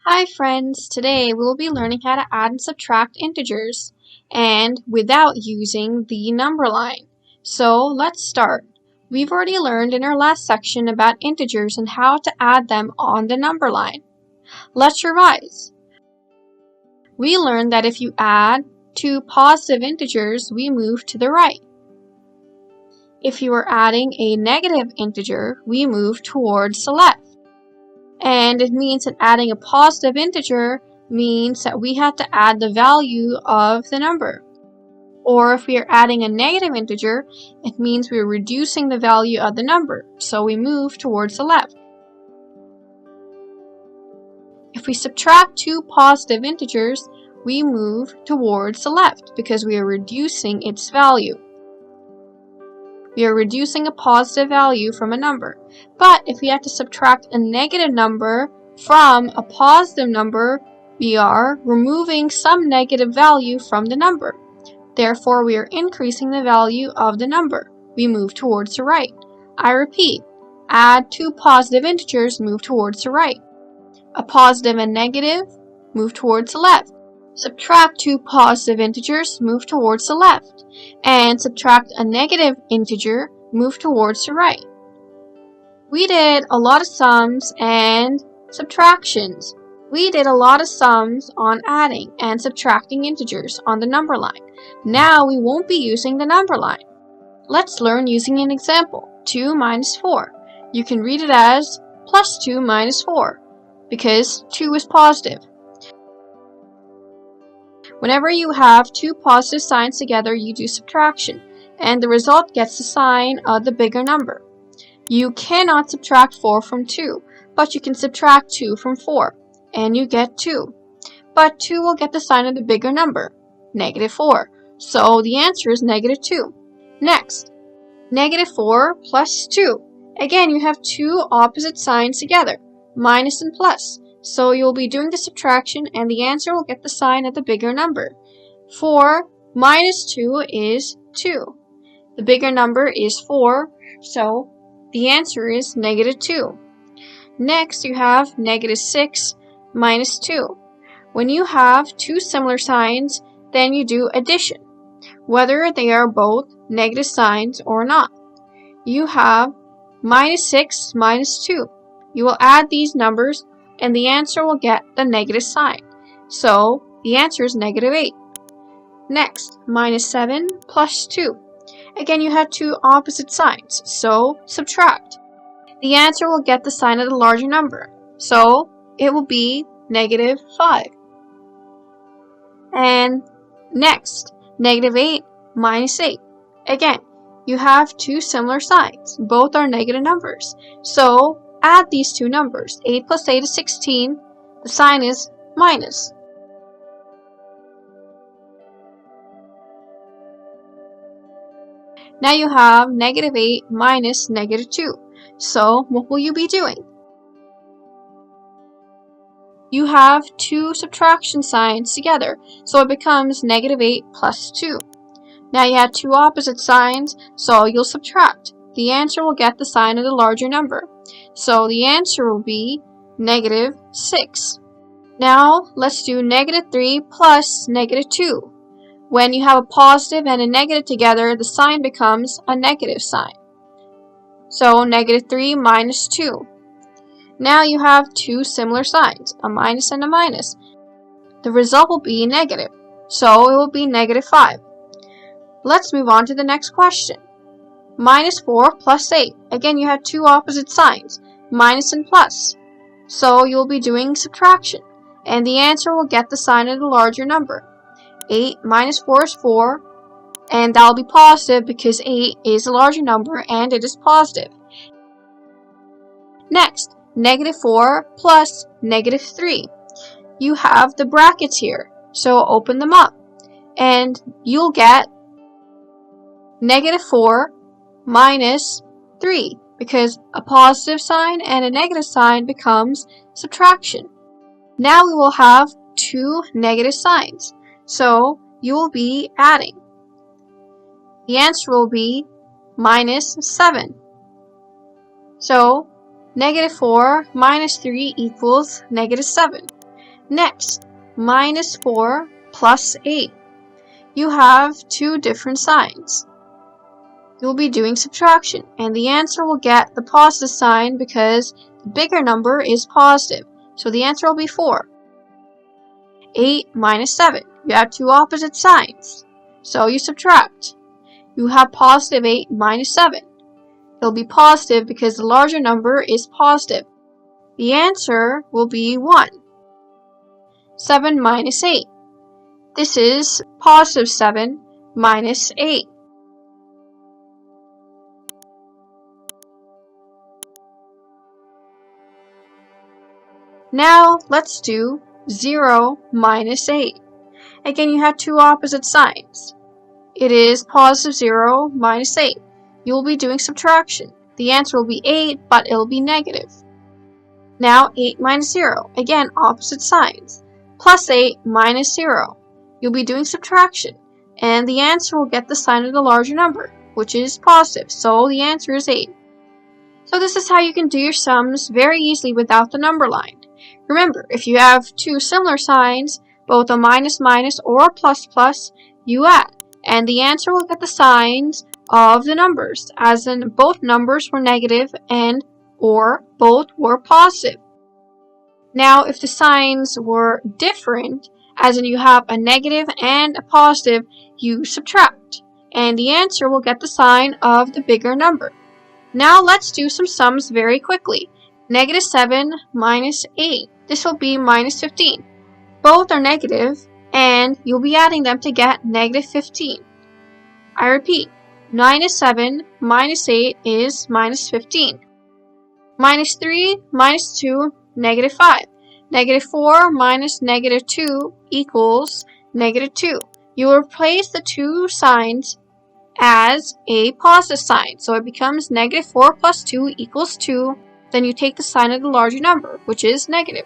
Hi friends, today we will be learning how to add and subtract integers and without using the number line. So let's start. We've already learned in our last section about integers and how to add them on the number line. Let's revise. We learned that if you add two positive integers, we move to the right. If you are adding a negative integer, we move towards the left. And it means that adding a positive integer means that we have to add the value of the number. Or if we are adding a negative integer, it means we are reducing the value of the number, so we move towards the left. If we subtract two positive integers, we move towards the left because we are reducing its value. We are reducing a positive value from a number. But if we have to subtract a negative number from a positive number, we are removing some negative value from the number. Therefore, we are increasing the value of the number. We move towards the right. I repeat, add two positive integers, move towards the right. A positive and negative, move towards the left. Subtract two positive integers, move towards the left. And subtract a negative integer, move towards the right. We did a lot of sums and subtractions. We did a lot of sums on adding and subtracting integers on the number line. Now we won't be using the number line. Let's learn using an example. 2 minus 4. You can read it as plus 2 minus 4 because 2 is positive. Whenever you have two positive signs together, you do subtraction, and the result gets the sign of the bigger number. You cannot subtract 4 from 2, but you can subtract 2 from 4, and you get 2. But 2 will get the sign of the bigger number, negative 4. So the answer is negative 2. Next, negative 4 plus 2. Again, you have two opposite signs together, minus and plus. So you'll be doing the subtraction and the answer will get the sign of the bigger number. 4 minus 2 is 2. The bigger number is 4, so the answer is negative 2. Next, you have negative 6 minus 2. When you have two similar signs, then you do addition, whether they are both negative signs or not. You have minus 6 minus 2. You will add these numbers and the answer will get the negative sign. So the answer is negative 8. Next, minus 7 plus 2. Again, you have two opposite signs, so subtract. The answer will get the sign of the larger number, so it will be negative 5. And next, negative 8 minus 8. Again, you have two similar signs. Both are negative numbers, so add these two numbers. 8 plus 8 is 16. The sign is minus. Now you have negative 8 minus negative 2. So what will you be doing? You have two subtraction signs together, so it becomes negative 8 plus 2. Now you have two opposite signs, so you'll subtract. The answer will get the sign of the larger number. So the answer will be negative 6. Now let's do negative 3 plus negative 2. When you have a positive and a negative together, the sign becomes a negative sign. So negative 3 minus 2. Now you have two similar signs, a minus and a minus. The result will be negative, so it will be negative 5. Let's move on to the next question. Minus 4 plus 8. Again, you have two opposite signs, minus and plus. So you'll be doing subtraction, and the answer will get the sign of the larger number. 8 minus 4 is 4, and that will be positive because 8 is a larger number and it is positive. Next, negative 4 plus negative 3. You have the brackets here, so open them up, and you'll get negative 4 minus 3, because a positive sign and a negative sign becomes subtraction. Now we will have two negative signs, so you will be adding. The answer will be minus 7. So negative 4 minus 3 equals negative 7. Next, minus 4 plus 8. You have two different signs. You'll be doing subtraction, and the answer will get the positive sign because the bigger number is positive. So the answer will be 4. 8 minus 7. You have two opposite signs. So you subtract. You have positive 8 minus 7. It'll be positive because the larger number is positive. The answer will be 1. 7 minus 8. This is positive 7 minus 8. Now let's do 0 minus 8. Again, you have two opposite signs. It is positive 0 minus 8. You will be doing subtraction. The answer will be 8, but it will be negative. Now 8 minus 0. Again, opposite signs. Plus 8 minus 0. You'll be doing subtraction. And the answer will get the sign of the larger number, which is positive. So the answer is 8. So this is how you can do your sums very easily without the number line. Remember, if you have two similar signs, both a minus minus or a plus plus, you add. And the answer will get the signs of the numbers, as in both numbers were negative and or both were positive. Now, if the signs were different, as in you have a negative and a positive, you subtract. And the answer will get the sign of the bigger number. Now let's do some sums very quickly. Negative 7 minus 8. This will be minus 15. Both are negative, and you'll be adding them to get negative 15. I repeat, minus 7 minus 8 is minus 15. Minus 3 minus 2, negative 5. Negative 4 minus negative 2 equals negative 2. You will replace the two signs as a positive sign. So it becomes negative 4 plus 2 equals 2. Then you take the sign of the larger number, which is negative.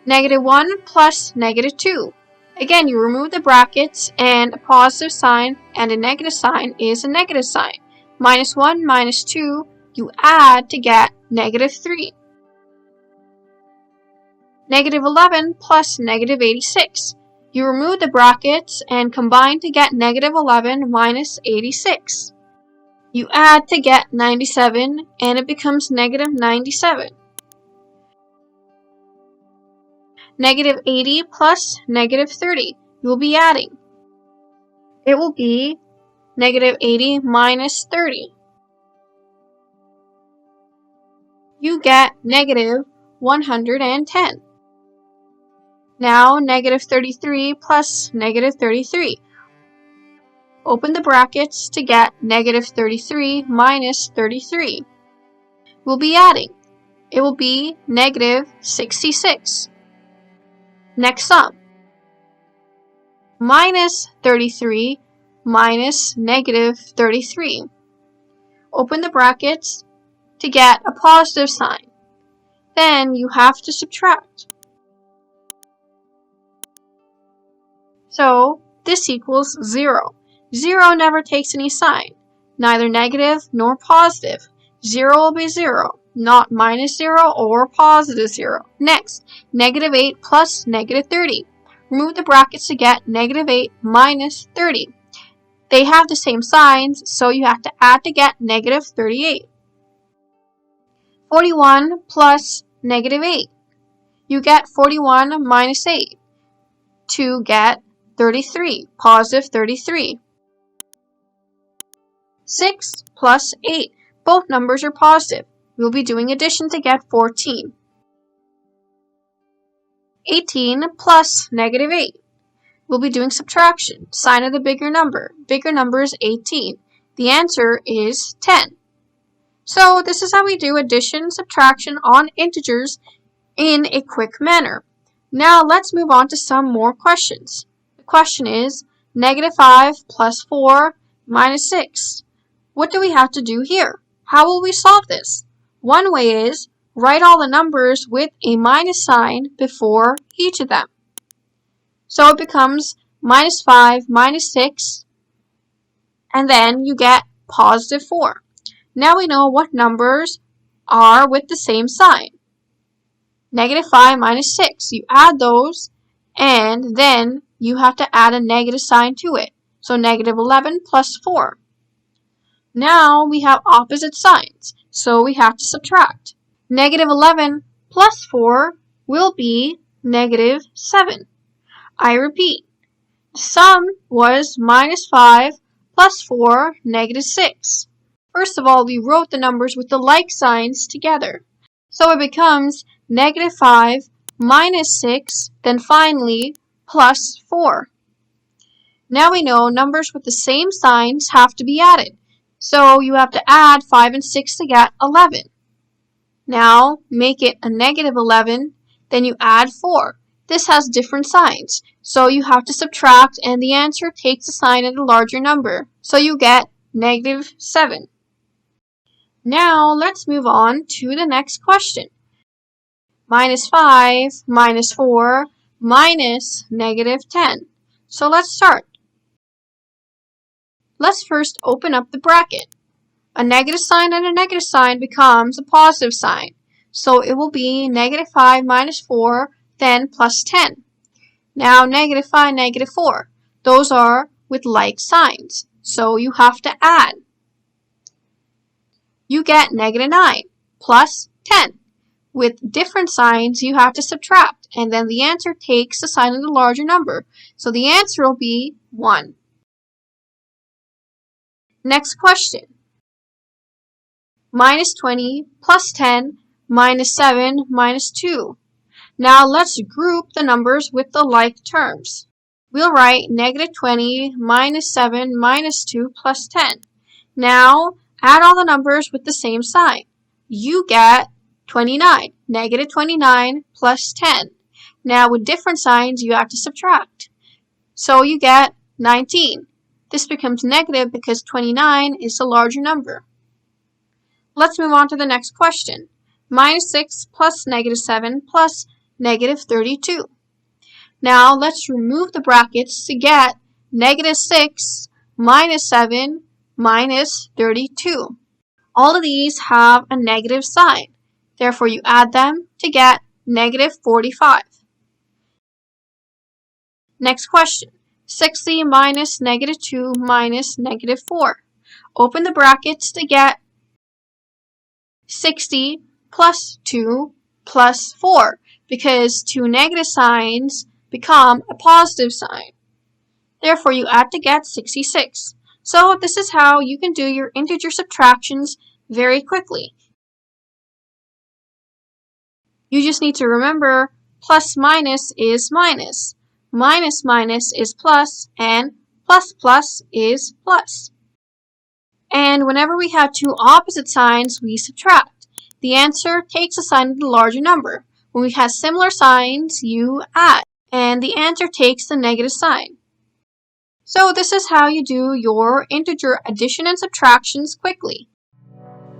Negative 1 plus negative 2. Again, you remove the brackets, and a positive sign and a negative sign is a negative sign. Minus 1 minus 2, you add to get negative 3. Negative 11 plus negative 86. You remove the brackets and combine to get negative 11 minus 86. You add to get 97, and it becomes negative 97. Negative 80 plus negative 30. You will be adding. It will be negative 80 minus 30. You get negative 110. Now, negative 33 plus negative 33. Open the brackets to get negative 33 minus 33. We'll be adding. It will be negative 66. Next sum. Minus 33 minus negative 33. Open the brackets to get a positive sign. Then you have to subtract. So this equals 0. 0 never takes any sign, neither negative nor positive. 0 will be 0, not minus 0 or positive 0. Next, negative 8 plus negative 30. Remove the brackets to get negative 8 minus 30. They have the same signs, so you have to add to get negative 38. 41 plus negative 8. You get 41 minus 8 to get 33, positive 33. 6 plus 8. Both numbers are positive. We'll be doing addition to get 14. 18 plus negative 8. We'll be doing subtraction. Sign of the bigger number. Bigger number is 18. The answer is 10. So this is how we do addition, subtraction on integers in a quick manner. Now let's move on to some more questions. The question is negative 5 plus 4 minus 6. What do we have to do here? How will we solve this? One way is write all the numbers with a minus sign before each of them. So it becomes minus 5 minus 6, and then you get positive 4. Now we know what numbers are with the same sign. negative 5 minus 6. You add those, and then you have to add a negative sign to it. So negative 11 plus 4. Now we have opposite signs, so we have to subtract. Negative 11 plus 4 will be negative 7. I repeat, the sum was minus 5 plus 4, negative 6. First of all, we wrote the numbers with the like signs together. So it becomes negative 5 minus 6, then finally plus 4. Now we know numbers with the same signs have to be added. So you have to add 5 and 6 to get 11. Now make it a negative 11, then you add 4. This has different signs, so you have to subtract, and the answer takes a sign of the larger number. So you get negative 7. Now let's move on to the next question. Minus 5 minus 4 minus negative 10. So let's start. Let's first open up the bracket. A negative sign and a negative sign becomes a positive sign. So it will be negative 5 minus 4, then plus 10. Now negative 5, negative 4. Those are with like signs. So you have to add. You get negative 9 plus 10. With different signs, you have to subtract. And then the answer takes the sign of the larger number. So the answer will be 1. Next question. Minus 20 plus 10 minus 7 minus 2. Now let's group the numbers with the like terms. We'll write negative 20 minus 7 minus 2 plus 10. Now add all the numbers with the same sign. You get 29. Negative 29 plus 10. Now with different signs you have to subtract. So you get 19. This becomes negative because 29 is the larger number. Let's move on to the next question. Minus 6 plus negative 7 plus negative 32. Now let's remove the brackets to get negative 6 minus 7 minus 32. All of these have a negative sign. Therefore, you add them to get negative 45. Next question. 60 minus negative 2 minus negative 4. Open the brackets to get 60 plus 2 plus 4 because two negative signs become a positive sign. Therefore, you add to get 66. So this is how you can do your integer subtractions very quickly. You just need to remember plus minus is minus. Minus minus is plus, and plus plus is plus. And whenever we have two opposite signs, we subtract. The answer takes a sign of the larger number. When we have similar signs, you add, and the answer takes the negative sign. So this is how you do your integer addition and subtractions quickly.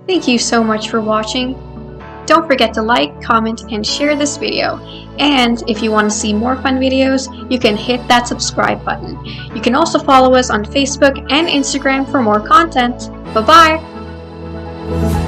Thank you so much for watching. Don't forget to like, comment, and share this video. And if you want to see more fun videos, you can hit that subscribe button. You can also follow us on Facebook and Instagram for more content. Bye-bye!